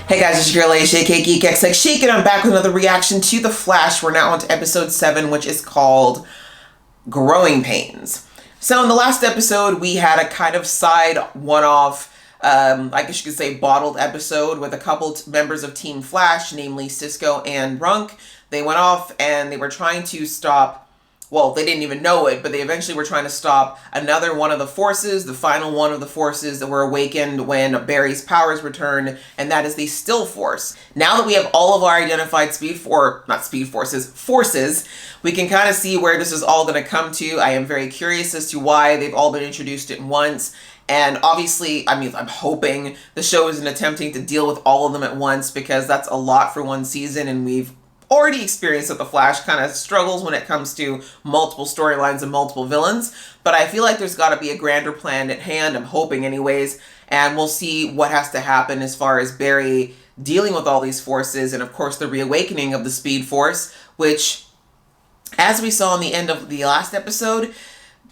Hey guys, it's your girl aka Geek X like Chic, and I'm back with another reaction to The Flash. We're now on to episode 7, which is called Growing Pains. So in the last episode, we had a kind of side one-off, I guess you could say bottled episode with a couple members of Team Flash, namely Cisco and Runk. They went off and they were trying to stop, well, they didn't even know it, but they eventually were trying to stop another one of the forces, the final one of the forces that were awakened when Barry's powers returned, and that is the Still Force. Now that we have all of our identified forces, we can kind of see where this is all going to come to. I am very curious as to why they've all been introduced at once. And obviously, I mean, I'm hoping the show isn't attempting to deal with all of them at once, because that's a lot for one season, and we've already experienced that The Flash kind of struggles when it comes to multiple storylines and multiple villains. But I feel like there's got to be a grander plan at hand, I'm hoping anyways, and we'll see what has to happen as far as Barry dealing with all these forces, and of course the reawakening of the Speed Force, which, as we saw in the end of the last episode,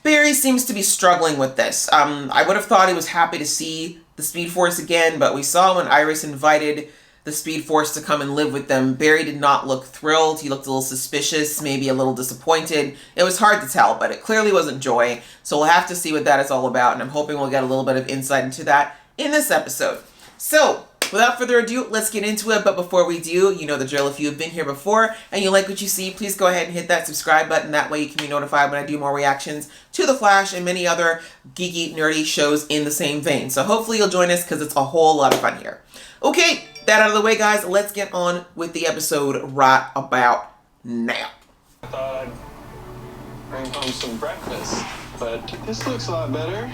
Barry seems to be struggling with this. I would have thought he was happy to see the Speed Force again, but we saw when Iris invited the Speed Force to come and live with them, Barry did not look thrilled. He looked a little suspicious, maybe a little disappointed. It was hard to tell, but it clearly wasn't joy. So we'll have to see what that is all about, and I'm hoping we'll get a little bit of insight into that in this episode. So, without further ado, let's get into it. But before we do, you know the drill. If you have been here before and you like what you see, please go ahead and hit that subscribe button. That way you can be notified when I do more reactions to The Flash and many other geeky, nerdy shows in the same vein. So hopefully you'll join us, because it's a whole lot of fun here. Okay, that out of the way, guys, let's get on with the episode right about now. I thought I'd bring home some breakfast, but this looks a lot better.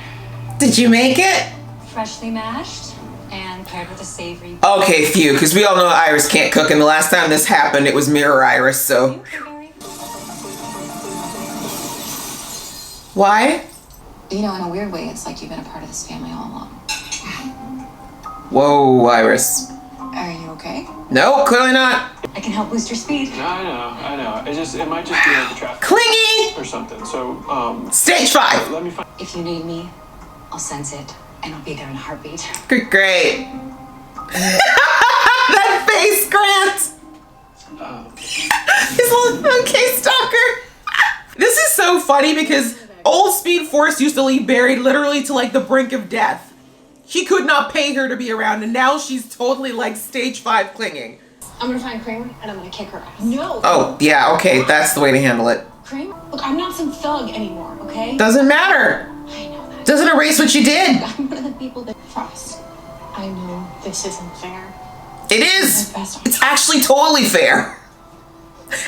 Did you make it? Freshly mashed and paired with a savory. Okay, phew, because we all know Iris can't cook, and the last time this happened, it was Mirror Iris, so. Why? You know, in a weird way, it's like you've been a part of this family all along. Whoa, Iris. Are you okay? No, clearly not. I can help boost your speed. No, I know. It might just be like the traffic Clingy! or something. So, Stage 5. let me find. If you need me, I'll sense it, and I'll be there in a heartbeat. Great. That face, Grant. He's like, okay, stalker. This is so funny because old Speed Force used to leave Barry literally to like the brink of death. He could not pay her to be around, and now she's totally like stage 5 clinging. I'm gonna find Kramer and I'm gonna kick her ass. No. Oh, yeah, okay, that's the way to handle it. Kramer? Look, I'm not some thug anymore, okay? Doesn't matter. I know that. Doesn't erase what you did. I'm one of the people that Frost. I know this isn't fair. It is. It's actually totally fair.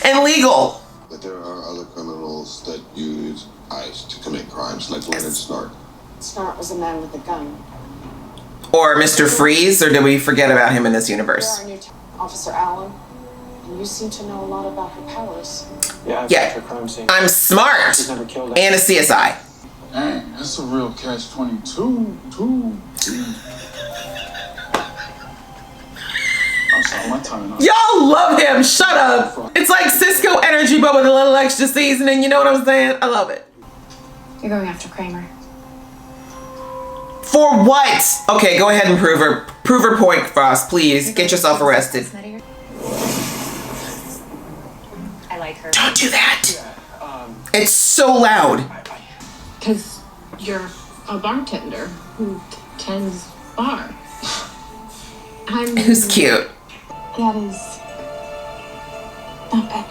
And legal. But there are other criminals that use ice to commit crimes, like Leonard Snart. Snart was a man with a gun. Or Mr. Freeze, or did we forget about him in this You're universe? our new Officer Allen, and you seem to know a lot about her powers. Yeah, I've Yeah. got your crime scene. I'm smart. She's never killed And a CSI. Dang, that's a real catch-22. I'm sorry, my tongue. Y'all love him. Shut up. It's like Cisco energy, but with a little extra seasoning. You know what I'm saying? I love it. You're going after Kramer. For what? Okay, go ahead and prove her point, Frost. Please get yourself arrested. I like her. Don't do that. It's so loud. Because you're a bartender who tends bar. Who's cute? That is not bad.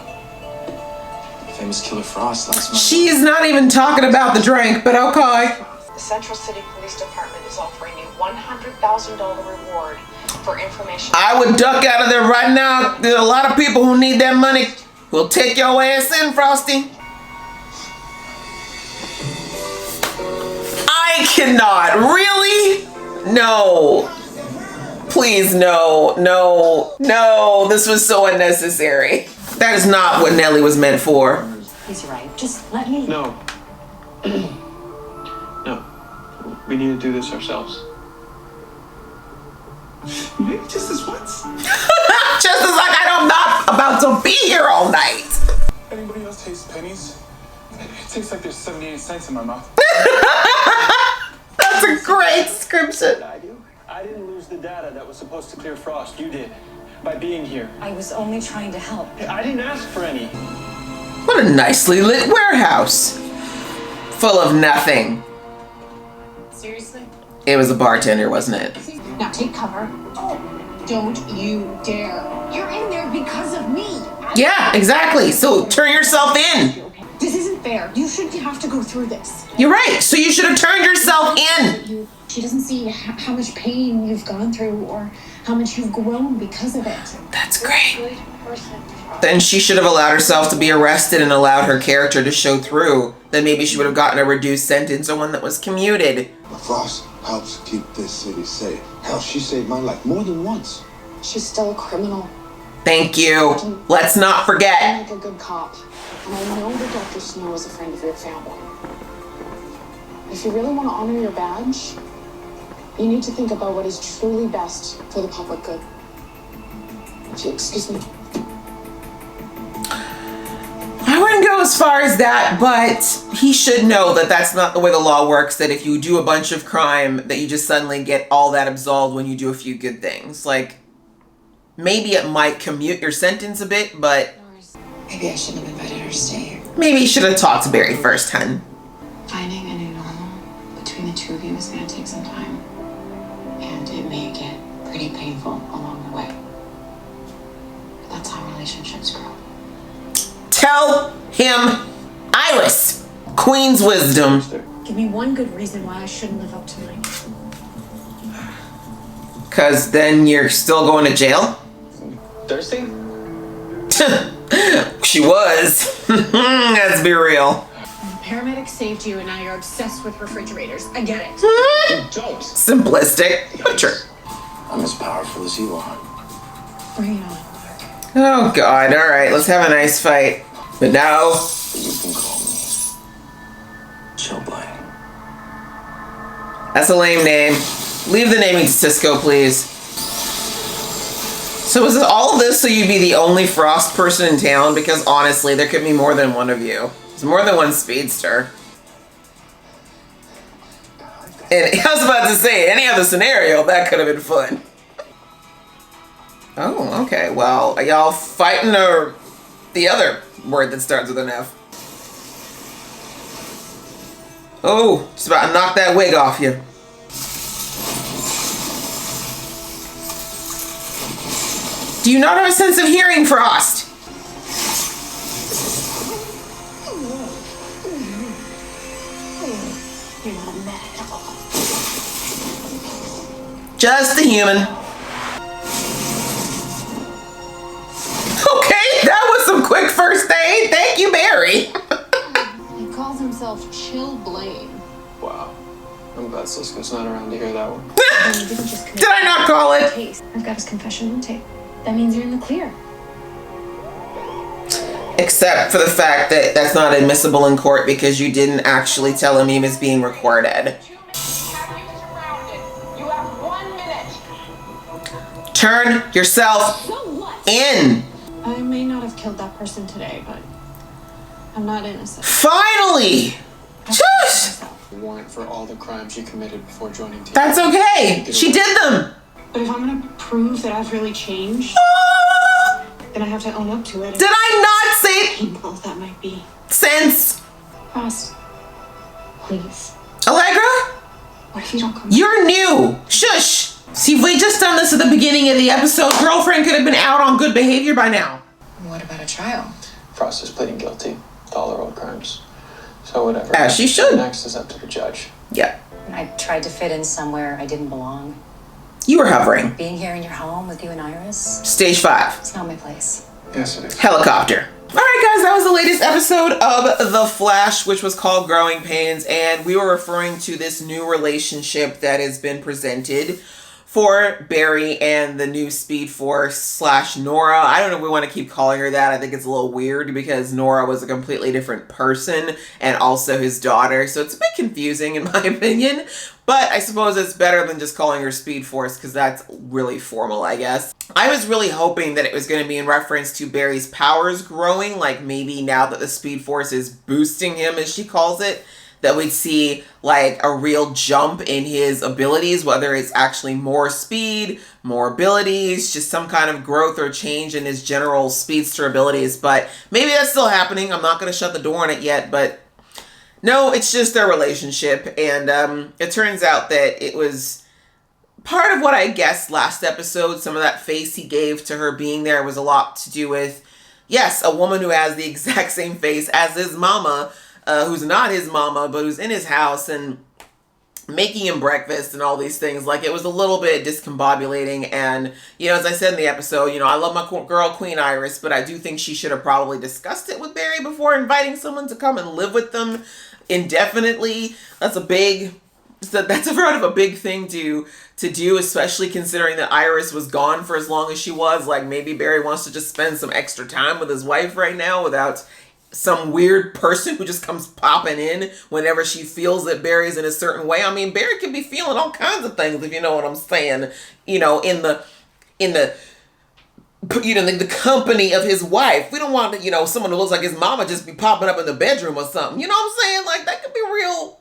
Famous Killer Frost last month. She's not even talking about the drink, but okay. The Central City Police Department is offering a $100,000 reward for information. I would duck out of there right now. There's a lot of people who need that money. We'll take your ass in, Frosty. I cannot. Really? No. Please, no. This was so unnecessary. That is not what Nellie was meant for. He's right. Just let me. No. No. We need to do this ourselves. Maybe just this once. Just as like I'm not about to be here all night. Anybody else taste pennies? It tastes like there's 78 cents in my mouth. That's a great description. I do. I didn't lose the data that was supposed to clear Frost. You did. By being here. I was only trying to help. I didn't ask for any. What a nicely lit warehouse. Full of nothing. Seriously? It was a bartender, wasn't it? Now take cover. Oh, don't you dare. You're in there because of me. Yeah, exactly. So turn yourself in. This isn't fair. You shouldn't have to go through this. You're right. So you should have turned yourself in. She doesn't see how much pain you've gone through or how much you've grown because of it. That's great. Then she should have allowed herself to be arrested and allowed her character to show through. Then maybe she would have gotten a reduced sentence or one that was commuted. Frost helps keep this city safe. Hell, she saved my life more than once. She's still a criminal. Thank you. Let's not forget. I'm like a good cop. And I know that Dr. Snow is a friend of your family. If you really want to honor your badge, you need to think about what is truly best for the public good. Excuse me. I wouldn't go as far as that, but he should know that that's not the way the law works, that if you do a bunch of crime, that you just suddenly get all that absolved when you do a few good things. Like, maybe it might commute your sentence a bit, but Maybe I shouldn't have invited her to stay here. maybe you should have talked to Barry first, hun. Finding a new normal between the two of you is going to take some time. And it may get pretty painful along the way. But that's how relationships grow. Tell him Iris, Queen's wisdom. Give me one good reason why I shouldn't live up to mine. Because then you're still going to jail? Thirsty? She was. Let's be real. The paramedic saved you and now you're obsessed with refrigerators. I get it. Don't. Simplistic, but true. I'm as powerful as you are. Bring it on. Oh God, alright, let's have a nice fight. But now, You can call me Chillblade. that's a lame name. Leave the naming to Cisco, please. So is all of this so you'd be the only Frost person in town? Because honestly, there could be more than one of you. There's more than one speedster. And I was about to say, any other scenario, that could have been fun. Oh, okay. Well, are y'all fighting or the other word that starts with an F? Oh, just about to knock that wig off you. Do you not have a sense of hearing, Frost? You're not a medic at all. Just a human. Okay, that was some quick first aid. Thank you, Barry. He calls himself Chillblade. Wow. I'm glad Cisco's not around to hear that one. You didn't just commit Did I not call it? case. I've got his confession on tape. That means you're in the clear. Except for the fact that that's not admissible in court because you didn't actually tell him he was being recorded. 2 minutes have you surrounded. You have 1 minute. Turn yourself So what? in. I may not have killed that person today, but I'm not innocent. Finally. Shush. A warrant for all the crimes you committed before joining team. That's okay. She did them. But if I'm gonna prove that I've really changed, then I have to own up to it. Did I not say Painful that might be. sense? Frost, please. Allegra? What if you don't come? You're new. Shush. See, if we just done this at the beginning of the episode, girlfriend could have been out on good behavior by now. What about a trial? Frost is pleading guilty to all her old crimes. So whatever. As she should. Next is up to the judge. Yeah. I tried to fit in somewhere I didn't belong. You were hovering. Being here in your home with you and Iris, Stage 5. it's not my place. Yes, it is. Helicopter. All right, guys, that was the latest episode of The Flash, which was called Growing Pains, and we were referring to this new relationship that has been presented for Barry and the new Speed Force / Nora. I don't know if we want to keep calling her that. I think it's a little weird because Nora was a completely different person and also his daughter, so it's a bit confusing in my opinion. But I suppose it's better than just calling her Speed Force because that's really formal, I guess. I was really hoping that it was going to be in reference to Barry's powers growing, like maybe now that the Speed Force is boosting him, as she calls it, that we'd see like a real jump in his abilities, whether it's actually more speed, more abilities, just some kind of growth or change in his general speedster abilities. But maybe that's still happening. I'm not going to shut the door on it yet, but no, it's just their relationship. And it turns out that it was part of what I guessed last episode. Some of that face he gave to her being there was a lot to do with, yes, a woman who has the exact same face as his mama, who's not his mama, but who's in his house and making him breakfast and all these things. Like, it was a little bit discombobulating. And, you know, as I said in the episode, you know, I love my girl Queen Iris, but I do think she should have probably discussed it with Barry before inviting someone to come and live with them indefinitely. That's a big... So that's a sort of a big thing to do, especially considering that Iris was gone for as long as she was. Like, maybe Barry wants to just spend some extra time with his wife right now without some weird person who just comes popping in whenever she feels that Barry's in a certain way. I mean, Barry can be feeling all kinds of things, if you know what I'm saying. You know, in the company of his wife. We don't want, you know, someone who looks like his mama just be popping up in the bedroom or something. You know what I'm saying? Like, that could be real.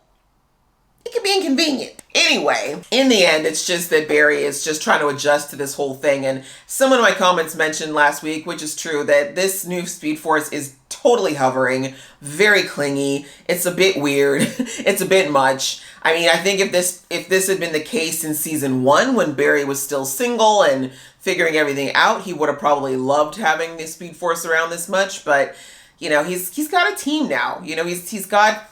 It can be inconvenient. Anyway, in the end, it's just that Barry is just trying to adjust to this whole thing. And someone in my comments mentioned last week, which is true, that this new Speed Force is totally hovering, very clingy. It's a bit weird. It's a bit much. I mean, I think if this had been the case in season 1 when Barry was still single and figuring everything out, he would have probably loved having the Speed Force around this much. But, you know, he's got a team now. You know, he's got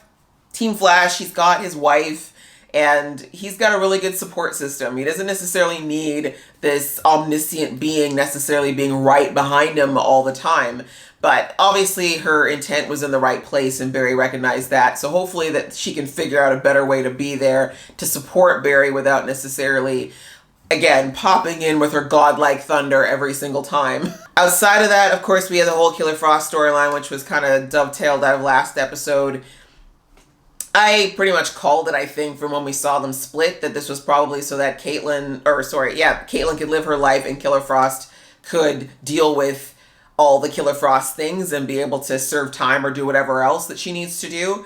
Team Flash, he's got his wife, and he's got a really good support system. He doesn't necessarily need this omniscient being necessarily being right behind him all the time. But obviously her intent was in the right place, and Barry recognized that. So hopefully that she can figure out a better way to be there to support Barry without necessarily, again, popping in with her godlike thunder every single time. Outside of that, of course, we had the whole Killer Frost storyline, which was kind of dovetailed out of last episode. I pretty much called it, I think, from when we saw them split, that this was probably so that Caitlin could live her life and Killer Frost could deal with all the Killer Frost things and be able to serve time or do whatever else that she needs to do.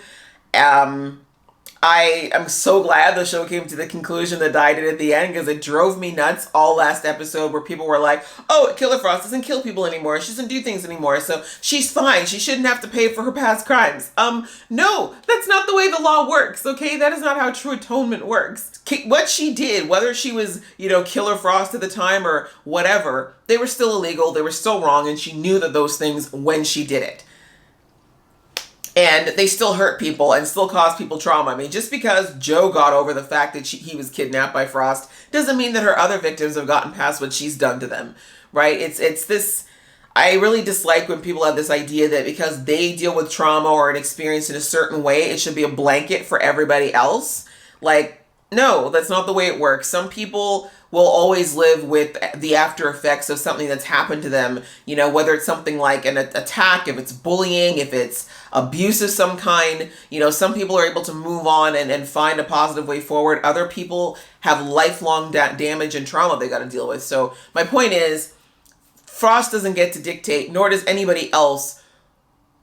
I am so glad the show came to the conclusion that I did at the end, because it drove me nuts all last episode where people were like, oh, Killer Frost doesn't kill people anymore. She doesn't do things anymore. So she's fine. She shouldn't have to pay for her past crimes. No, that's not the way the law works. Okay. That is not how true atonement works. What she did, whether she was, you know, Killer Frost at the time or whatever, they were still illegal. They were still wrong. And she knew that those things when she did it. And they still hurt people and still cause people trauma. I mean, just because Joe got over the fact that he was kidnapped by Frost doesn't mean that her other victims have gotten past what she's done to them, right? It's this, I really dislike when people have this idea that because they deal with trauma or an experience in a certain way, it should be a blanket for everybody else. Like, no, that's not the way it works. Some people will always live with the after effects of something that's happened to them, you know, whether it's something like an attack, if it's bullying, if it's abuse of some kind. You know, some people are able to move on and find a positive way forward. Other people have lifelong damage and trauma they got to deal with. So my point is, Frost doesn't get to dictate, nor does anybody else,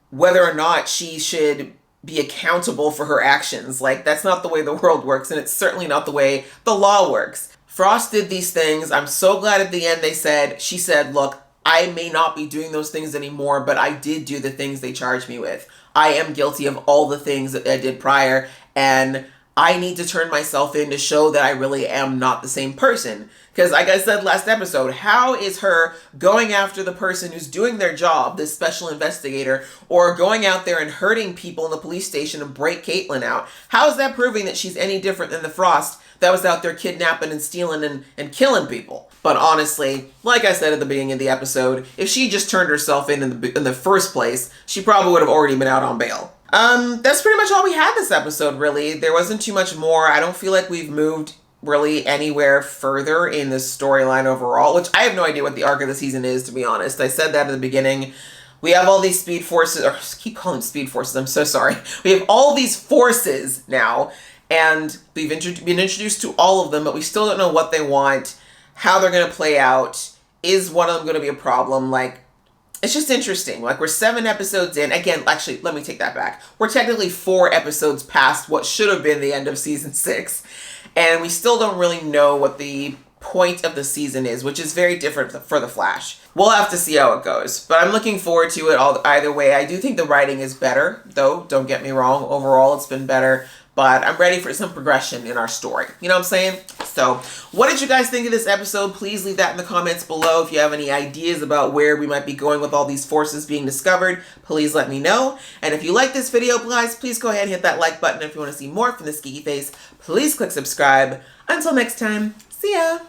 whether or not she should be accountable for her actions. Like, that's not the way the world works, and it's certainly not the way the law works. Frost did these things. I'm so glad at the end she said, look, I may not be doing those things anymore, but I did do the things they charged me with. I am guilty of all the things that I did prior, and I need to turn myself in to show that I really am not the same person. Because like I said last episode, how is her going after the person who's doing their job, this special investigator, or going out there and hurting people in the police station and break Caitlin out? How is that proving that she's any different than the Frost that was out there kidnapping and stealing and killing people? But honestly, like I said at the beginning of the episode, if she just turned herself in the first place, she probably would have already been out on bail. That's pretty much all we had this episode, really. There wasn't too much more. I don't feel like we've moved really anywhere further in this storyline overall, which I have no idea what the arc of the season is, to be honest. I said that at the beginning. We have all these speed forces, or I keep calling them speed forces, I'm so sorry. We have all these forces now, and we've been introduced to all of them, but we still don't know what they want, how they're going to play out. Is one of them going to be a problem? Like, it's just interesting. Like, we're 7 episodes in. Again, actually, let me take that back. We're technically 4 episodes past what should have been the end of season 6. And we still don't really know what the point of the season is, which is very different for The Flash. We'll have to see how it goes. But I'm looking forward to it either way. I do think the writing is better, though. Don't get me wrong. Overall, it's been better. But I'm ready for some progression in our story. You know what I'm saying? So, what did you guys think of this episode? Please leave that in the comments below. If you have any ideas about where we might be going with all these forces being discovered, please let me know. And if you like this video, guys, please go ahead and hit that like button. If you want to see more from this geeky face, please click subscribe. Until next time, see ya!